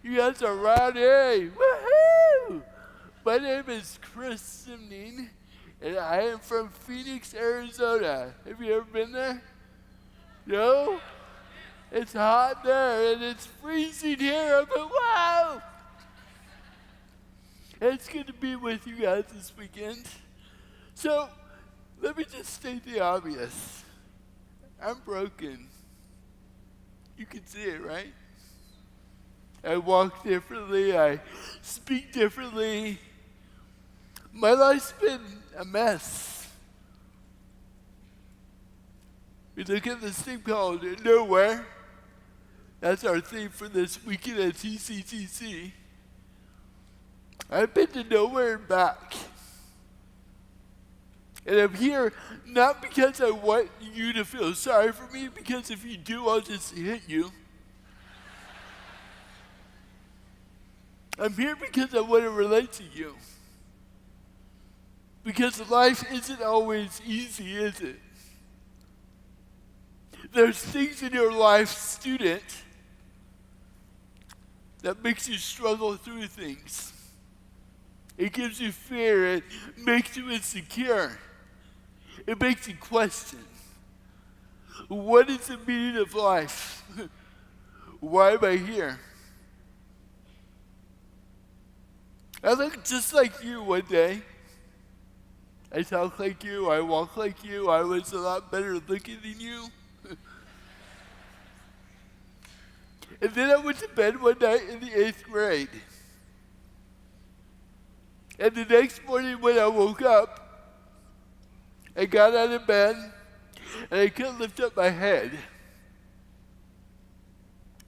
You guys are rowdy. Woohoo! My name is Chris Simning, and I am from Phoenix, Arizona. Have you ever been there? No? It's hot there, and it's freezing here. I'm like, wow! It's good to be with you guys this weekend. So, let me just state the obvious. I'm broken. You can see it, right? I walk differently, I speak differently. My life's been a mess. We look at this thing called nowhere. That's our theme for this weekend at TCTC. I've been to nowhere and back. And I'm here not because I want you to feel sorry for me, because if you do, I'll just hit you. I'm here because I want to relate to you. Because life isn't always easy, is it? There's things in your life, student, that makes you struggle through things. It gives you fear. It makes you insecure. It makes you question. What is the meaning of life? Why am I here? I look just like you one day. I talk like you. I walk like you. I was a lot better looking than you. And then I went to bed one night in the 8th grade. And the next morning when I woke up, I got out of bed and I couldn't lift up my head.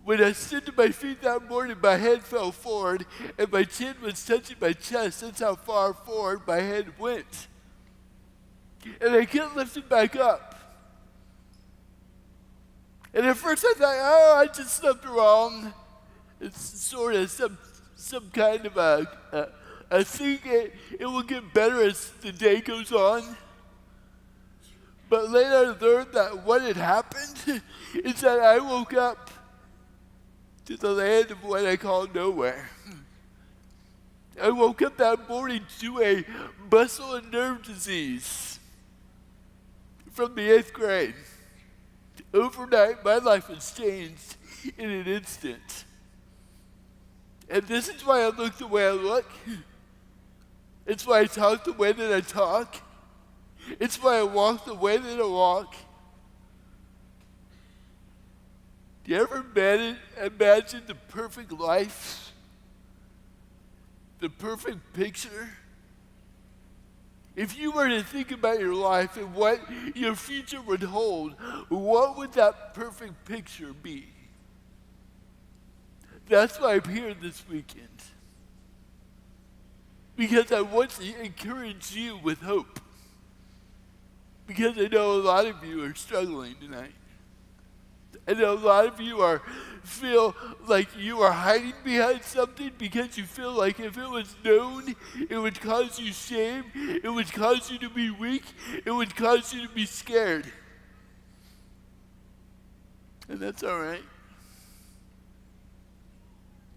When I stood to my feet that morning, my head fell forward and my chin was touching my chest. That's how far forward my head went. And I couldn't lift it back up. And at first I thought, oh, I just slept wrong. It's sort of some kind of a thing. It will get better as the day goes on. But later I learned that what had happened is that I woke up to the land of what I call nowhere. I woke up that morning to a muscle and nerve disease from the 8th grade. Overnight, my life was changed in an instant. And this is why I look the way I look. It's why I talk the way that I talk. It's why I walk the way that I walk. Do you ever imagine the perfect life? The perfect picture? If you were to think about your life and what your future would hold, what would that perfect picture be? That's why I'm here this weekend. Because I want to encourage you with hope. Because I know a lot of you are struggling tonight. I know a lot of you feel like you are hiding behind something because you feel like if it was known, it would cause you shame, it would cause you to be weak, it would cause you to be scared. And that's all right.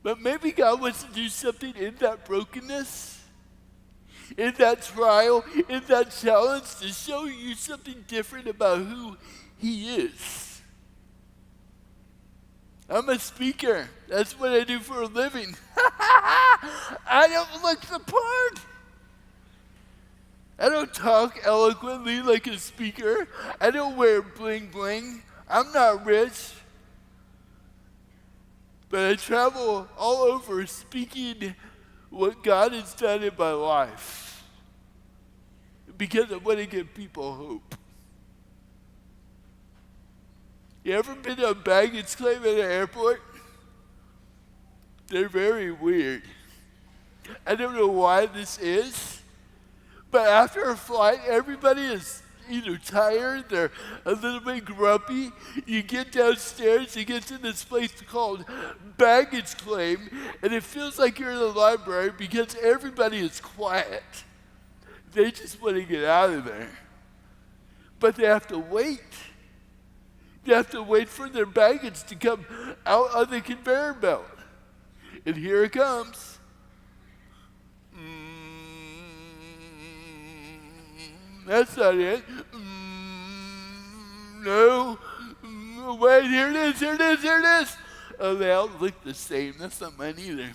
But maybe God wants to do something in that brokenness, in that trial, in that challenge, to show you something different about who He is. I'm a speaker. That's what I do for a living. I don't look the part. I don't talk eloquently like a speaker. I don't wear bling bling. I'm not rich. But I travel all over speaking what God has done in my life because I want to give people hope. You ever been on baggage claim at an airport? They're very weird. I don't know why this is, but after a flight, everybody is either tired, they're a little bit grumpy. You get downstairs, you get to this place called baggage claim, and it feels like you're in the library because everybody is quiet. They just want to get out of there. But they have to wait. They have to wait for their baggage to come out on the conveyor belt. And here it comes. That's not it. No. Wait, here it is, here it is, here it is. Oh, they all look the same. That's not mine either.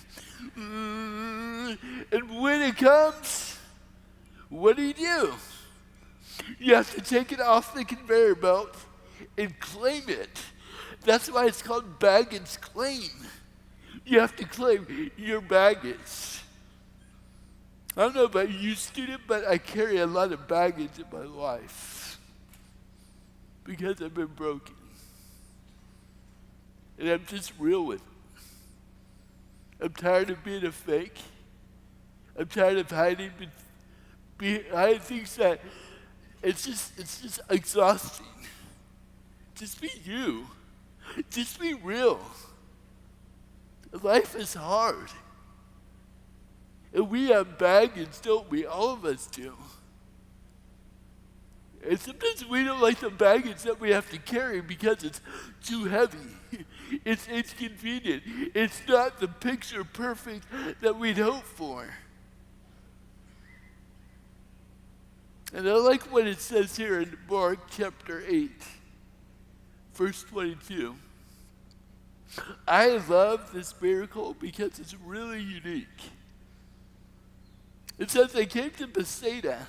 And when it comes, what do? You have to take it off the conveyor belt and claim it. That's why it's called baggage claim. You have to claim your baggage. I don't know about you, student, but I carry a lot of baggage in my life because I've been broken. And I'm just real with it. I'm tired of being a fake. I'm tired of hiding behind things that it's just exhausting. Just be you. Just be real. Life is hard. And we have baggage, don't we? All of us do. And sometimes we don't like the baggage that we have to carry because it's too heavy. It's inconvenient. It's not the picture perfect that we'd hope for. And I like what it says here in Mark chapter 8, verse 22. I love this miracle because it's really unique. It says they came to Bethsaida,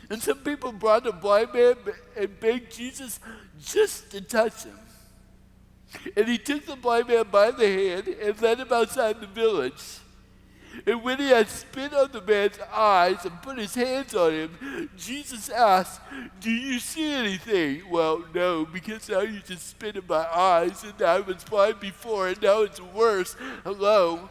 and some people brought a blind man and begged Jesus just to touch him. And he took the blind man by the hand and led him outside the village. And when he had spit on the man's eyes and put his hands on him, Jesus asked, "Do you see anything?" "Well, no, because now you just spit in my eyes, and I was blind before, and now it's worse. Hello."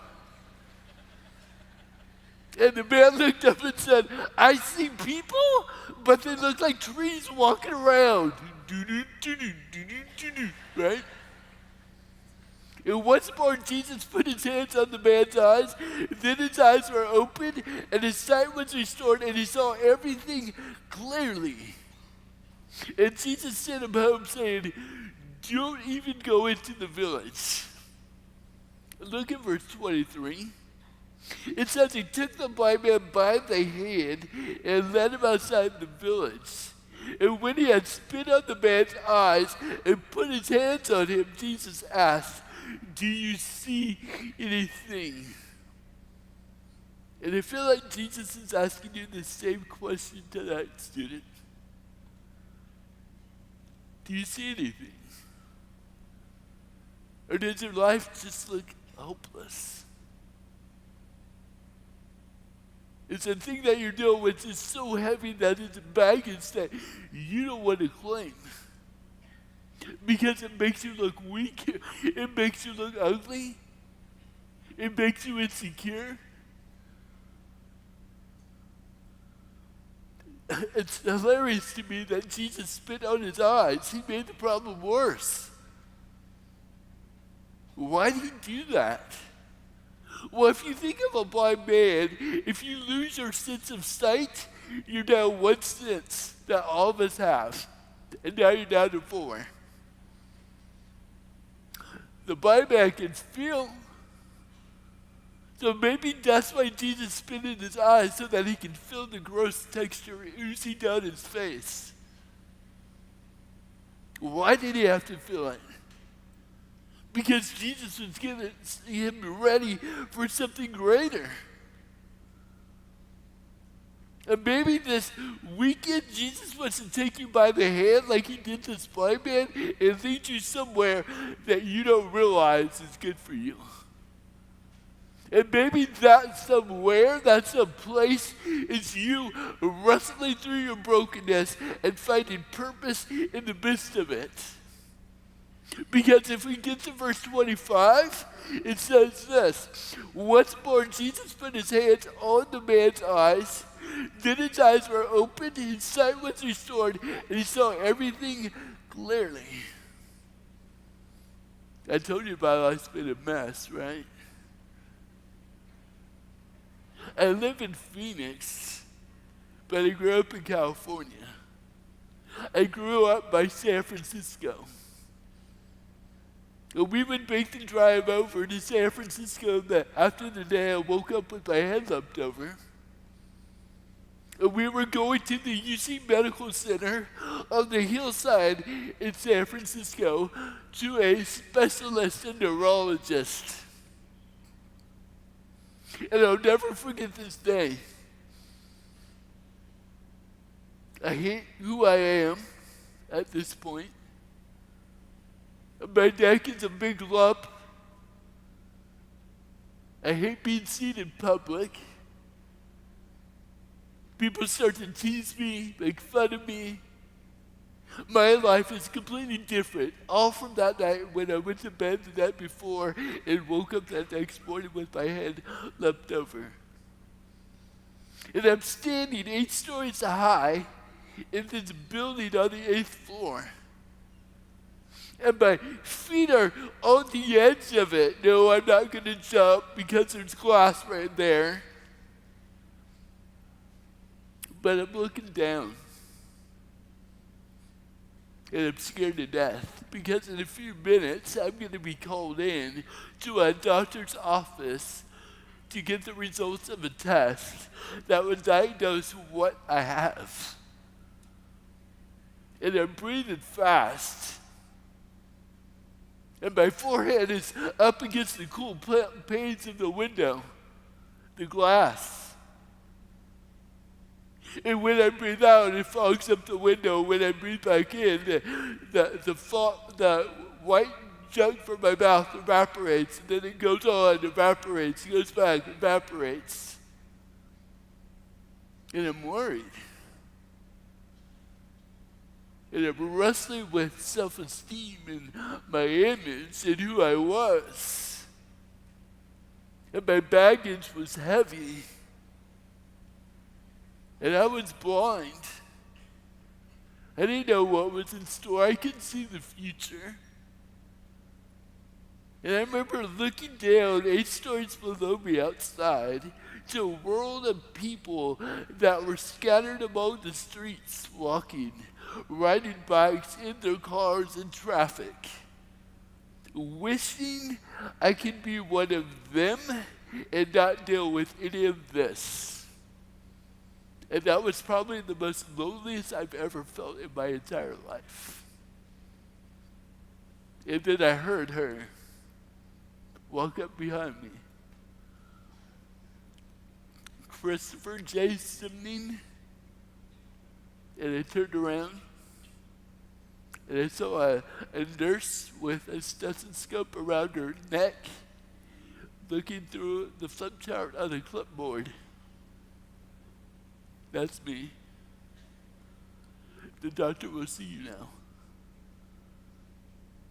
And the man looked up and said, "I see people, but they look like trees walking around." Right? And once more, Jesus put his hands on the man's eyes. Then his eyes were opened, and his sight was restored, and he saw everything clearly. And Jesus sent him home, saying, "Don't even go into the village." Look at verse 23. It says he took the blind man by the hand and led him outside the village. And when he had spit on the man's eyes and put his hands on him, Jesus asked, "Do you see anything?" And I feel like Jesus is asking you the same question tonight, student. Do you see anything? Or does your life just look hopeless? It's a thing that you're dealing with is so heavy that it's baggage that you don't want to claim. Because it makes you look weak. It makes you look ugly. It makes you insecure. It's hilarious to me that Jesus spit on his eyes. He made the problem worse. Why did he do that? Well, if you think of a blind man, if you lose your sense of sight, you're down one sense that all of us have. And now you're down to 4. The blind man can feel. So maybe that's why Jesus spit in his eyes, so that he can feel the gross texture oozing down his face. Why did he have to feel it? Because Jesus was getting him ready for something greater. And maybe this weekend, Jesus wants to take you by the hand like he did this blind man and lead you somewhere that you don't realize is good for you. And maybe that somewhere, that some place is you wrestling through your brokenness and finding purpose in the midst of it. Because if we get to verse 25, it says this: once more, Jesus put his hands on the man's eyes. Then his eyes were opened, his sight was restored, and he saw everything clearly. I told you my life's been a mess, right? I live in Phoenix, but I grew up in California. I grew up by San Francisco. And we would make the drive over to San Francisco after the day I woke up with my head lumped over. And we were going to the UC Medical Center on the hillside in San Francisco to a specialist neurologist. And I'll never forget this day. I hate who I am at this point. My neck is a big lump. I hate being seen in public. People start to tease me, make fun of me. My life is completely different, all from that night when I went to bed the night before and woke up that next morning with my head lumped over. And I'm standing 8 stories high in this building on the 8th floor. And my feet are on the edge of it. No, I'm not going to jump because there's glass right there. But I'm looking down. And I'm scared to death because in a few minutes I'm going to be called in to a doctor's office to get the results of a test that would diagnose what I have. And I'm breathing fast. And my forehead is up against the cool panes of the window, the glass. And when I breathe out, it fogs up the window. When I breathe back in, the white junk from my mouth evaporates, and then it goes on, evaporates, goes back, evaporates. And I'm worried. And I'm wrestling with self-esteem and my image and who I was. And my baggage was heavy. And I was blind. I didn't know what was in store. I couldn't see the future. And I remember looking down 8 stories below me outside to a world of people that were scattered among the streets, walking, riding bikes, in their cars, in traffic, wishing I could be one of them and not deal with any of this. And that was probably the most loneliest I've ever felt in my entire life. And then I heard her walk up behind me. Christopher J. Simning. And I turned around, and I saw a nurse with a stethoscope around her neck, looking through the flip chart on a clipboard. That's me. The doctor will see you now.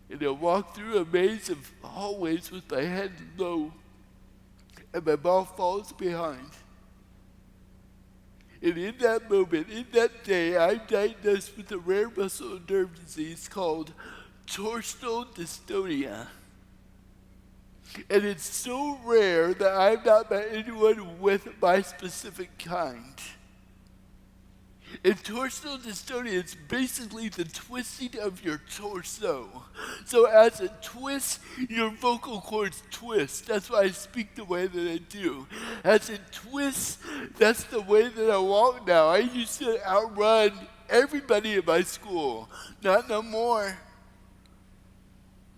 And I walked through a maze of hallways with my head low, and my mouth falls behind. And in that moment, in that day, I'm diagnosed with a rare muscle and nerve disease called torsional dystonia. And it's so rare that I've not met anyone with my specific kind. And torsional dystonia is basically the twisting of your torso. So as it twists, your vocal cords twist. That's why I speak the way that I do. As it twists, that's the way that I walk now. I used to outrun everybody in my school. Not no more.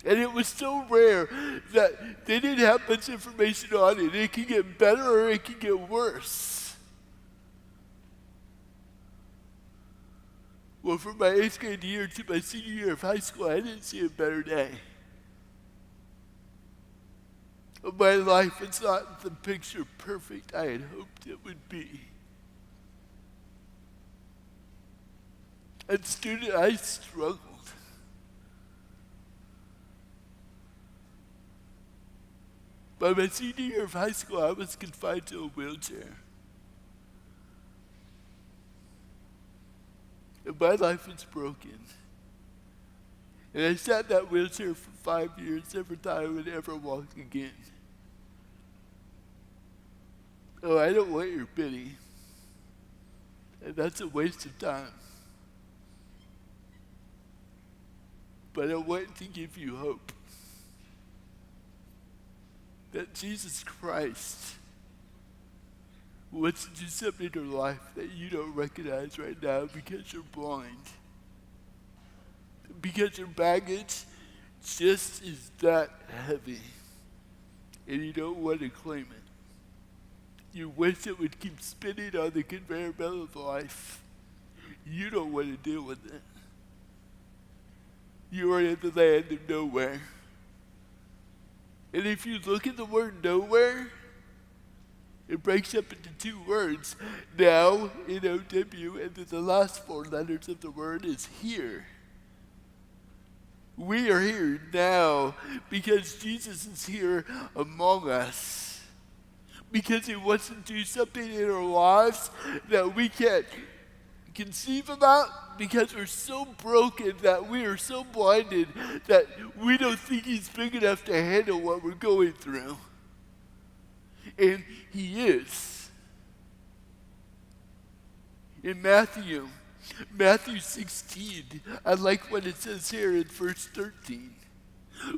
And it was so rare that they didn't have much information on it. It can get better or it can get worse. Well, from my 8th grade year to my senior year of high school, I didn't see a better day. My life is not the picture perfect I had hoped it would be. As a student, I struggled. By my senior year of high school, I was confined to a wheelchair. And my life was broken. And I sat in that wheelchair for 5 years, never thought I would ever walk again. Oh, I don't want your pity. And that's a waste of time. But I want to give you hope. that Jesus Christ wants to do something in your life that you don't recognize right now because you're blind. Because your baggage just is that heavy. And you don't want to claim it. You wish it would keep spinning on the conveyor belt of life. You don't want to deal with it. You are in the land of nowhere. And if you look at the word nowhere, it breaks up into two words. Now, N-O-W, and then the last four letters of the word is here. We are here now because Jesus is here among us. Because he wants to do something in our lives that we can't conceive about, because we're so broken, that we are so blinded that we don't think he's big enough to handle what we're going through. And he is. In Matthew 16, I like what it says here in verse 13.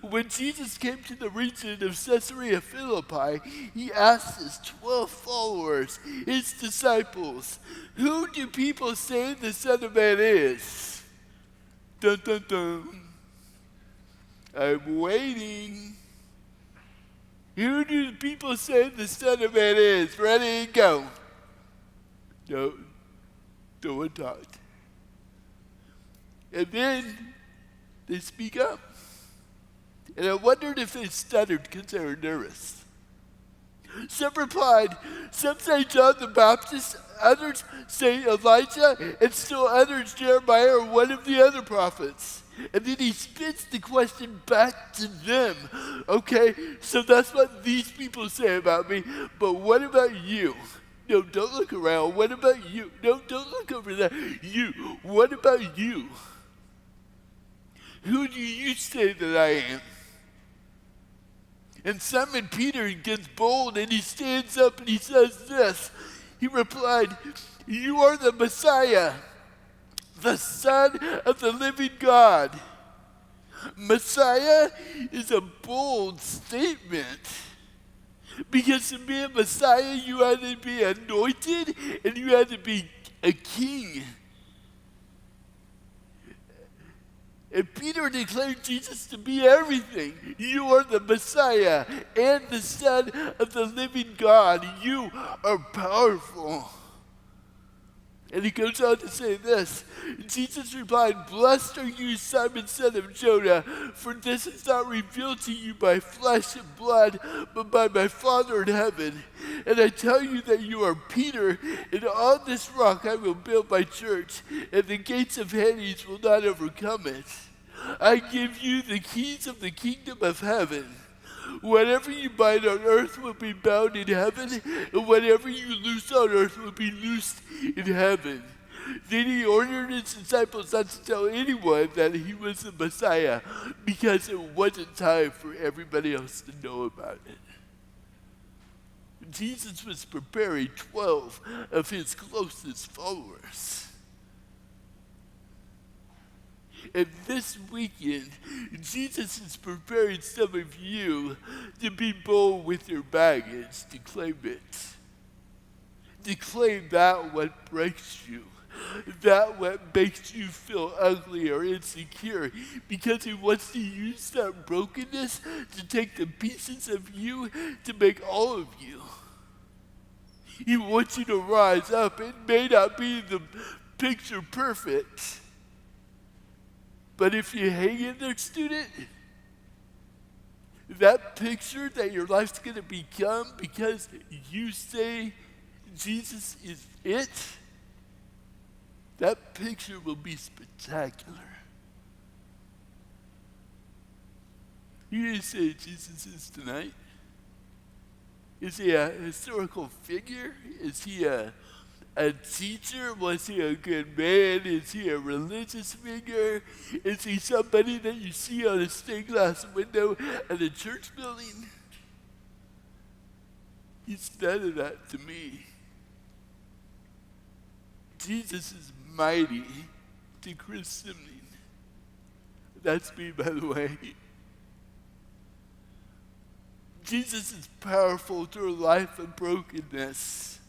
When Jesus came to the region of Caesarea Philippi, he asked his 12 followers, his disciples, "Who do people say the Son of Man is?" Dun, dun, dun. I'm waiting. Who do people say the Son of Man is? Ready, go. No one talked. And then they speak up. And I wondered if they stuttered because they were nervous. Some replied, "Some say John the Baptist, others say Elijah, and still others Jeremiah or one of the other prophets." And then he spits the question back to them. Okay, so that's what these people say about me, but what about you? No, don't look around. What about you? No, don't look over there. You, what about you? Who do you say that I am? And Simon Peter gets bold and he stands up and he says this. He replied, "You are the Messiah, the Son of the living God." Messiah is a bold statement. Because to be a Messiah, you had to be anointed and you had to be a king. And Peter declared Jesus to be everything. You are the Messiah and the Son of the living God. You are powerful. And he goes on to say this. Jesus replied, "Blessed are you, Simon, son of Jonah, for this is not revealed to you by flesh and blood, but by my Father in heaven. And I tell you that you are Peter, and on this rock I will build my church, and the gates of Hades will not overcome it. I give you the keys of the kingdom of heaven. Whatever you bind on earth will be bound in heaven, and whatever you loose on earth will be loosed in heaven." Then he ordered his disciples not to tell anyone that he was the Messiah, because it wasn't time for everybody else to know about it. Jesus was preparing 12 of his closest followers. And this weekend, Jesus is preparing some of you to be bold with your baggage, to claim it. To claim that what breaks you, that what makes you feel ugly or insecure, because he wants to use that brokenness to take the pieces of you to make all of you. He wants you to rise up. It may not be the picture perfect, but if you hang in there, student, that picture that your life's going to become because you say Jesus is it, that picture will be spectacular. You didn't say Jesus is tonight. Is he a historical figure? Is he a teacher? Was he a good man? Is he a religious figure? Is he somebody that you see on a stained glass window at a church building? He's none of that to me. Jesus is mighty to Chris Simning. That's me, by the way. Jesus is powerful through life of brokenness.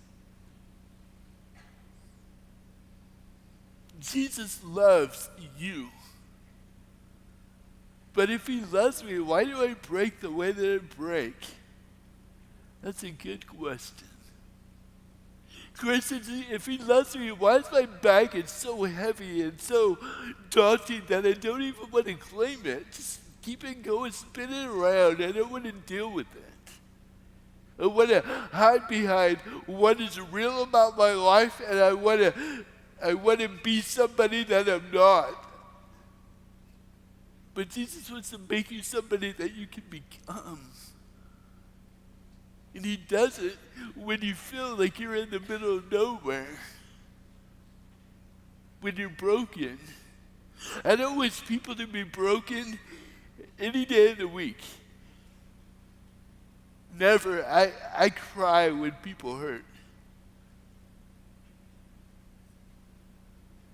Jesus loves you. But if he loves me, why do I break the way that I break? That's a good question. Christians, if he loves me, why is my baggage so heavy and so daunting that I don't even want to claim it? Just keep it going, spin it around. I don't want to deal with it. I want to hide behind what is real about my life, and I want to be somebody that I'm not. But Jesus wants to make you somebody that you can become. And he does it when you feel like you're in the middle of nowhere. When you're broken. I don't wish people to be broken any day of the week. Never. I cry when people hurt.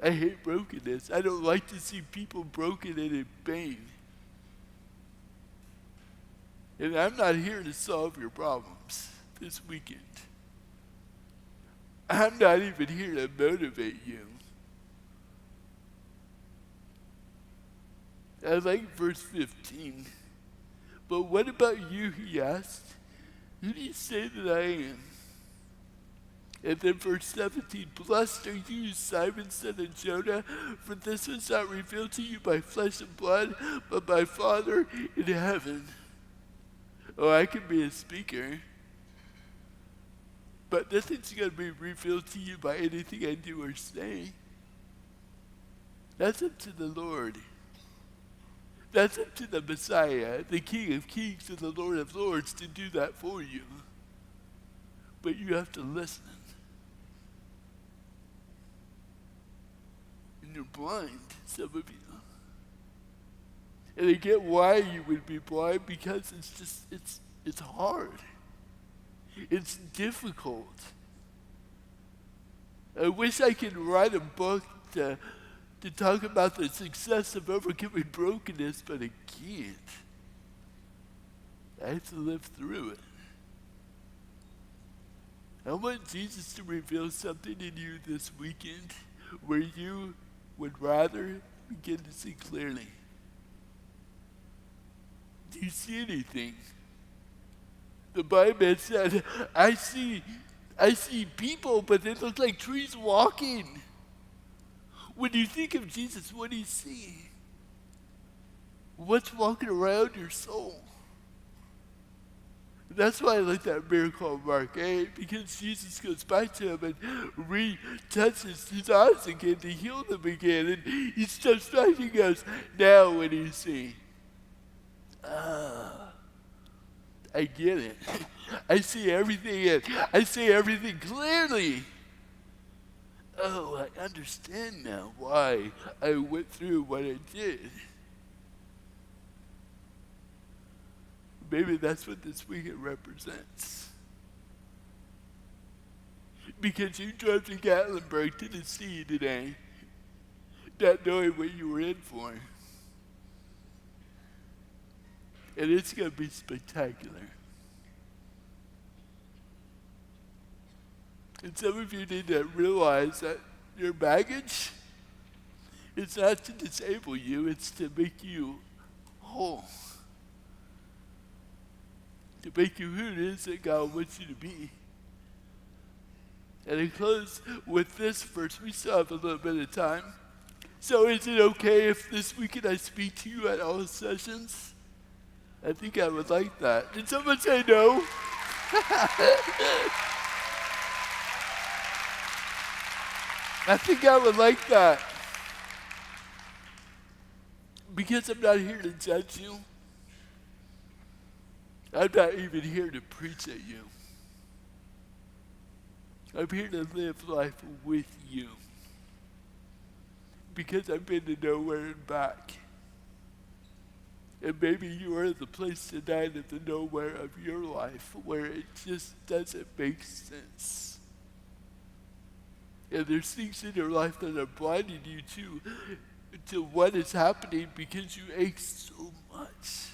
I hate brokenness. I don't like to see people broken and in pain. And I'm not here to solve your problems this weekend. I'm not even here to motivate you. I like verse 15. But what about you, he asked? Who do you say that I am? And then verse 17, blessed are you, Simon, son of Jonah, for this was not revealed to you by flesh and blood, but by Father in heaven. Oh, I can be a speaker, but nothing's going to be revealed to you by anything I do or say. That's up to the Lord. That's up to the Messiah, the King of Kings and the Lord of Lords, to do that for you. But you have to listen. And you're blind, some of you. And I get why you would be blind, because it's hard. It's difficult. I wish I could write a book to talk about the success of overcoming brokenness, but I can't. I have to live through it. I want Jesus to reveal something in you this weekend where you would rather begin to see clearly. Do you see anything? The Bible said, I see people, but they look like trees walking. When you think of Jesus, what do you see? What's walking around your soul? That's why I like that miracle of Mark 8, because Jesus goes back to him and retouches his eyes again to heal them again. And he steps back and he goes, now what do you see? I get it. I see everything, and I see everything clearly. Oh, I understand now why I went through what I did. Maybe that's what this weekend represents. Because you drove to Gatlinburg, Tennessee today, not knowing what you were in for. And it's going to be spectacular. And some of you need to realize that your baggage is not to disable you, it's to make you whole. To make you who it is that God wants you to be. And I close with this verse. We still have a little bit of time. So is it okay if this weekend I speak to you at all sessions? I think I would like that. Did someone say no? I think I would like that. Because I'm not here to judge you. I'm not even here to preach at you. I'm here to live life with you. Because I've been to nowhere and back. And maybe you are at the place tonight at the nowhere of your life where it just doesn't make sense. And there's things in your life that are blinding you to what is happening because you ache so much.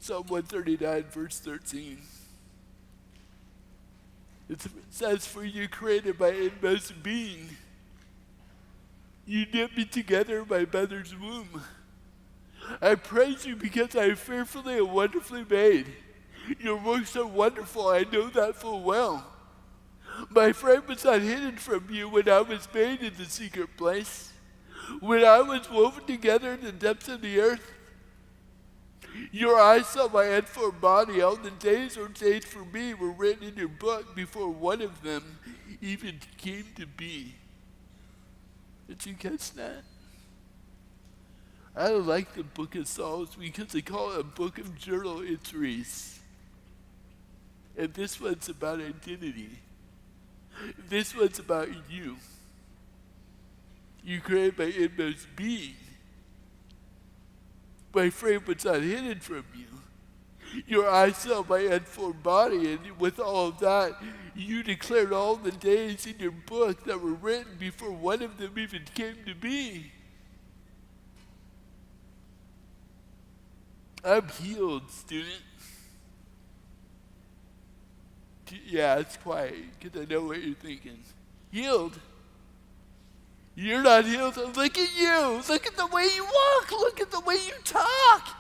Psalm 139, verse 13. It says, "For you created my inmost being. You knit me together in my mother's womb. I praise you because I am fearfully and wonderfully made. Your works are wonderful, I know that full well. My frame was not hidden from you when I was made in the secret place, when I was woven together in the depths of the earth. Your eyes saw my unformed body. All the days ordained for me were written in your book before one of them even came to be." Did you catch that? I like the book of Psalms because they call it a book of journal entries. And this one's about identity. This one's about you. You created my inmost being. My frame was not hidden from you. Your eyes saw my unformed body, and with all of that, you declared all the days in your book that were written before one of them even came to be. I'm healed, student. Yeah, it's quiet, because I know what you're thinking. Healed? You're not healed. Look at you. Look at the way you walk. Look at the way you talk.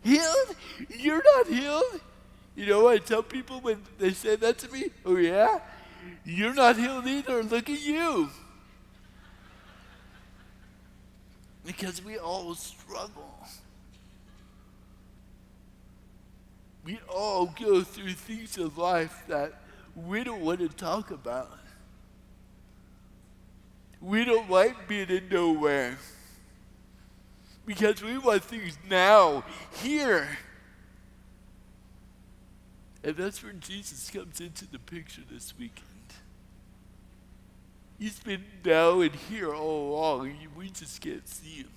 Healed? You're not healed. You know what I tell people when they say that to me? Oh, yeah? You're not healed either. Look at you. Because we all struggle. We all go through things in life that we don't want to talk about. We don't like being in nowhere. Because we want things now, here. And that's where Jesus comes into the picture this weekend. He's been now and here all along. We just can't see him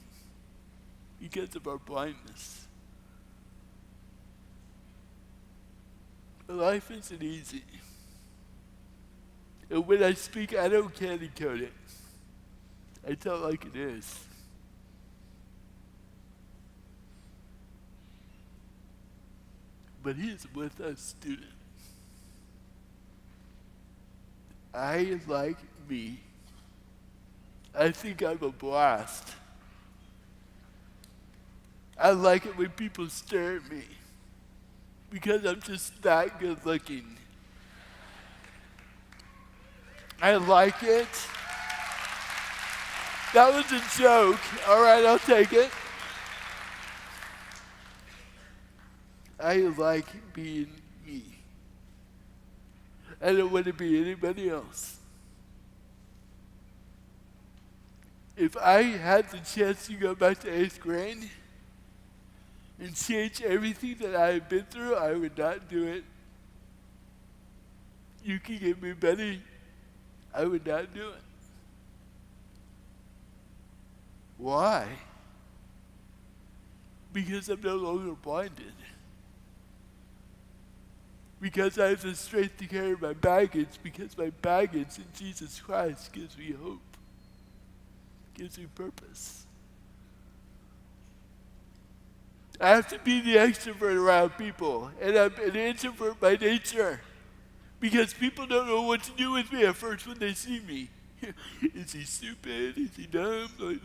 because of our blindness. Life isn't easy. And when I speak, I don't candy coat it. I tell it like it is. But he is with us, student. I like me. I think I'm a blast. I like it when people stare at me because I'm just that good looking. I like it. That was a joke. All right, I'll take it. I like being me. I don't want to be anybody else. If I had the chance to go back to 8th grade and change everything that I have been through, I would not do it. You can give me money, I would not do it. Why? Because I'm no longer blinded. Because I have the strength to carry my baggage, because my baggage in Jesus Christ gives me hope, gives me purpose. I have to be the extrovert around people, and I'm an introvert by nature, because people don't know what to do with me at first when they see me. Is he stupid? Is he dumb? Like,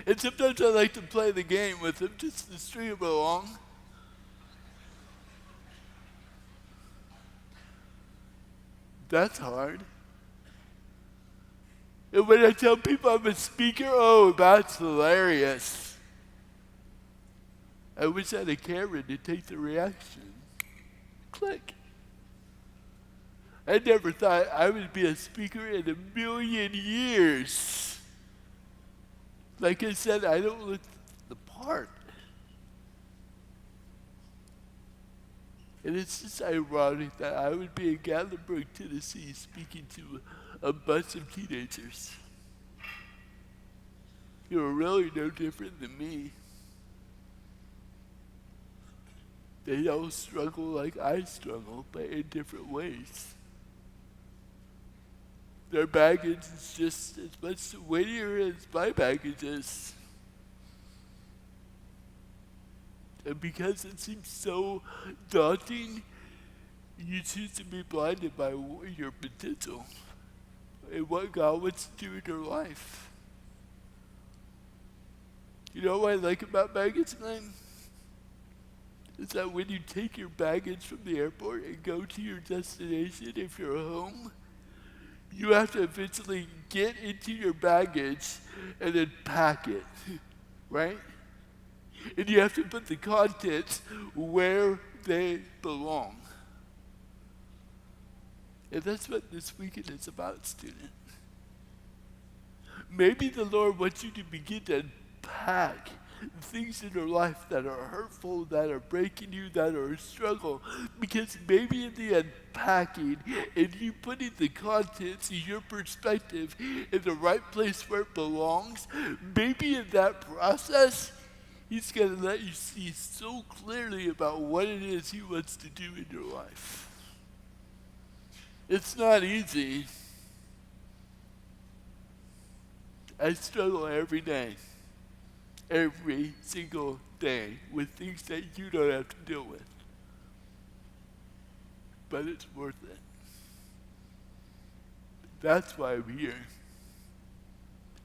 and sometimes I like to play the game with them just to string them along. That's hard. And when I tell people I'm a speaker, oh, that's hilarious. I wish I had a camera to take the reaction. Click. I never thought I would be a speaker in a million years. Like I said, I don't look the part. And it's just ironic that I would be in Gatlinburg, Tennessee, speaking to a bunch of teenagers. You are really no different than me. They all struggle like I struggle, but in different ways. Their baggage is just as much weightier as my baggage is. And because it seems so daunting, you choose to be blinded by your potential and what God wants to do in your life. You know what I like about baggage claim? Is that when you take your baggage from the airport and go to your destination, if you're home, you have to eventually get into your baggage and then pack it, right? And you have to put the contents where they belong. And that's what this weekend is about, student. Maybe the Lord wants you to begin to unpack things in your life that are hurtful, that are breaking you, that are a struggle. Because maybe in the unpacking and you putting the contents, your perspective in the right place where it belongs, maybe in that process, He's going to let you see so clearly about what it is He wants to do in your life. It's not easy. I struggle every day. Every single day with things that you don't have to deal with. But it's worth it. That's why I'm here.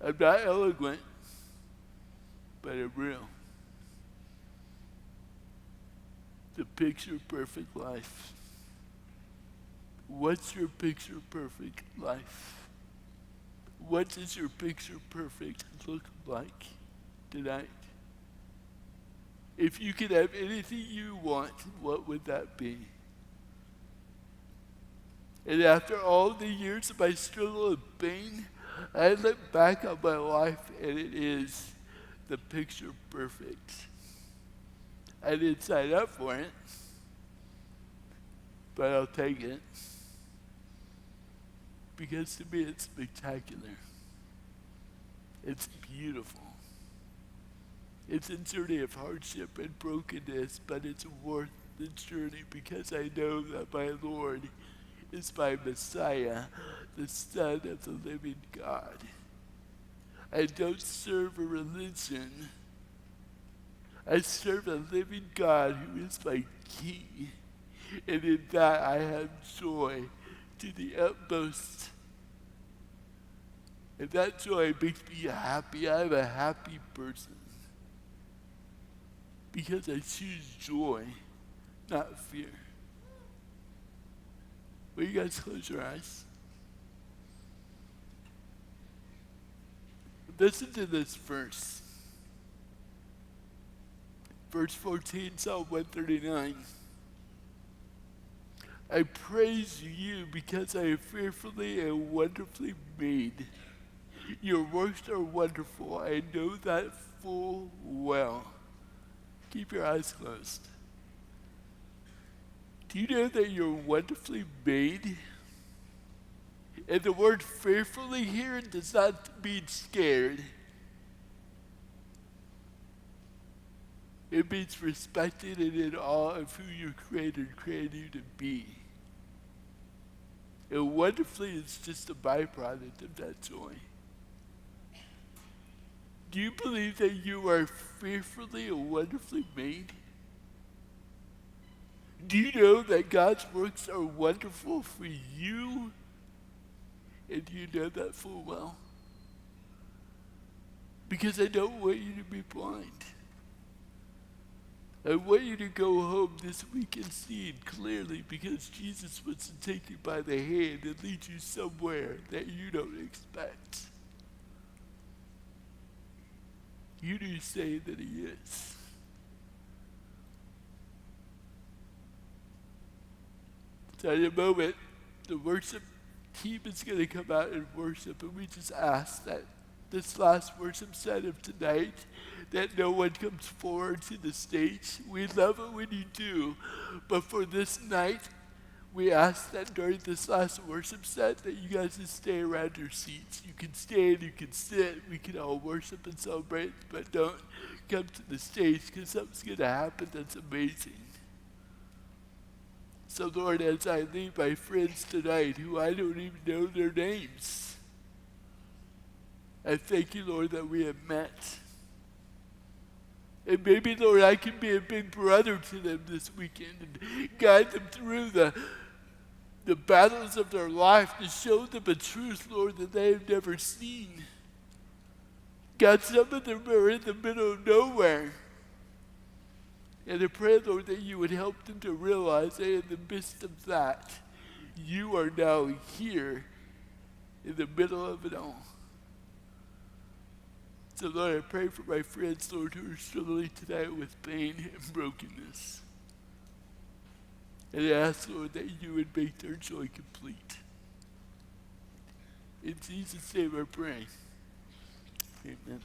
I'm not eloquent, but I'm real. The picture perfect life. What's your picture perfect life? What does your picture perfect look like tonight? If you could have anything you want, what would that be? And after all the years of my struggle and pain, I look back on my life and it is the picture perfect. I didn't sign up for it, but I'll take it. Because to me it's spectacular. It's beautiful. It's a journey of hardship and brokenness, but it's worth the journey because I know that my Lord is my Messiah, the Son of the living God. I don't serve a religion. I serve a living God who is my King. And in that I have joy to the utmost. And that joy makes me happy. I'm a happy person. Because I choose joy, not fear. Will you guys close your eyes? Listen to this verse. Verse 14, Psalm 139. I praise you because I am fearfully and wonderfully made. Your works are wonderful. I know that full well. Keep your eyes closed. Do you know that you're wonderfully made? And the word fearfully here does not mean scared. It means respected and in awe of who your Creator created you to be. And wonderfully is just a byproduct of that joy. Do you believe that you are fearfully and wonderfully made? Do you know that God's works are wonderful for you? And do you know that full well? Because I don't want you to be blind. I want you to go home this week and see it clearly because Jesus wants to take you by the hand and lead you somewhere that you don't expect. You do say that He is. So in a moment, the worship team is going to come out and worship, and we just ask that this last worship set of tonight, that no one comes forward to the stage. We love it when you do, but for this night, we ask that during this last worship set that you guys just stay around your seats. You can stand, you can sit, we can all worship and celebrate, but don't come to the stage because something's going to happen that's amazing. So Lord, as I leave my friends tonight who I don't even know their names, I thank you, Lord, that we have met. And maybe, Lord, I can be a big brother to them this weekend and guide them through the battles of their life to show them a truth, Lord, that they have never seen. God, some of them are in the middle of nowhere. And I pray, Lord, that you would help them to realize that in the midst of that, you are now here in the middle of it all. So, Lord, I pray for my friends, Lord, who are struggling tonight with pain and brokenness. And I ask, Lord, that you would make their joy complete. In Jesus' name I pray. Amen.